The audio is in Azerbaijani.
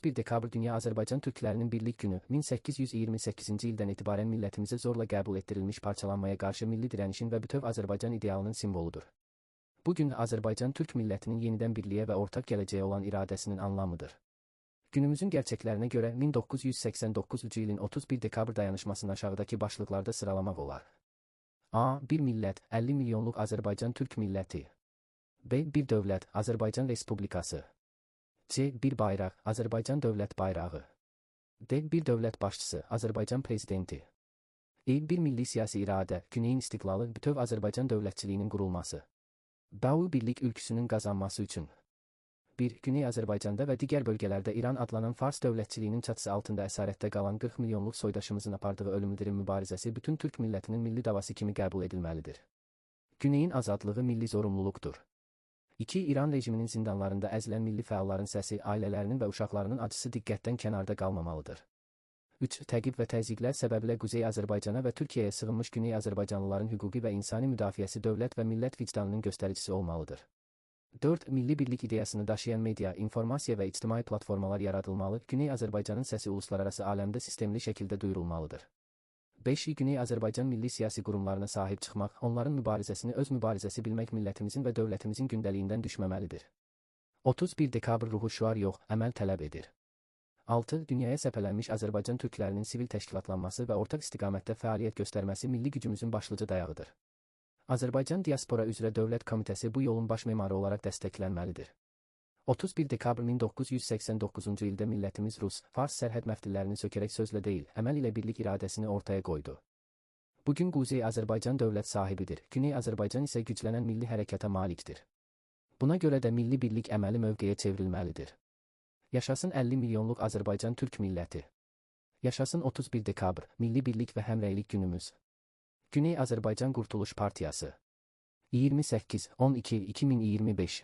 1 dekabr Dünya Azərbaycan Türklərinin Birlik Günü 1828-ci ildən etibarən millətimizə zorla qəbul etdirilmiş parçalanmaya qarşı milli dirənişin və bütöv Azərbaycan idealının simvoludur. Bu gün Azərbaycan Türk millətinin yenidən birliyə və ortaq gələcəyə olan iradəsinin anlamıdır. Günümüzün gerçəklərinə görə 1989-cu ilin 31 dekabr dayanışmasını aşağıdakı başlıqlarda sıralamaq olar. A. Bir millət, 50 milyonluq Azərbaycan Türk milləti. B. Bir dövlət, Azərbaycan Respublikası. C. Bir bayraq, Azərbaycan dövlət bayrağı. D. Bir dövlət başçısı, Azərbaycan prezidenti. E. Bir milli siyasi iradə, Güneyin istiqlalı, bütöv Azərbaycan dövlətçiliyinin qurulması. BAU birlik ülküsünün qazanması üçün. 1. Güney Azərbaycanda və digər bölgələrdə İran adlanan Fars dövlətçiliyinin çatısı altında əsarətdə qalan 40 milyonluq soydaşımızın apardığı ölümdirim mübarizəsi bütün Türk millətinin milli davası kimi qəbul edilməlidir. Güneyin azadlığı milli zorunluluqdur. 2. İran rejiminin zindanlarında əzilən milli fəalların səsi, ailələrinin və uşaqlarının acısı diqqətdən kənarda qalmamalıdır. 3. Təqib və təzyiqlər səbəbilə Quzey Azərbaycana və Türkiyəyə sığınmış Güney Azərbaycanlıların hüquqi və insani müdafiəsi dövlət və millət vicdanının göstəricisi olmalıdır. 4. Milli birlik ideyasını daşıyan media, informasiya və ictimai platformalar yaradılmalı, Güney Azərbaycanın səsi uluslararası aləmdə sistemli şəkildə duyurulmalıdır. 5. Güney Azərbaycan milli siyasi qurumlarına sahib çıxmaq, onların mübarizəsini öz mübarizəsi bilmək millətimizin və dövlətimizin gündəliyindən düşməməlidir. 31 dekabr ruhu şüar yox, əməl tələb edir. 6. Dünyaya səpələnmiş Azərbaycan türklərinin sivil təşkilatlanması və ortaq istiqamətdə fəaliyyət göstərməsi milli gücümüzün başlıca dayağıdır. Azərbaycan Diaspora üzrə Dövlət Komitəsi bu yolun baş memarı olaraq dəstəklənməlidir. 31 dekabr 1989-cu ildə millətimiz Rus, Fars sərhəd məftillərini sökərək sözlə deyil, əməl ilə birlik iradəsini ortaya qoydu. Bugün Quzey Azərbaycan dövlət sahibidir, Güney Azərbaycan isə güclənən milli hərəkata malikdir. Buna görə də milli birlik əməli mövqeyə çevrilməlidir. Yaşasın 50 milyonluq Azərbaycan Türk milləti. Yaşasın 31 dekabr, milli birlik və həmrəylik günümüz. Güney Azərbaycan Qurtuluş Partiyası 28-12-2025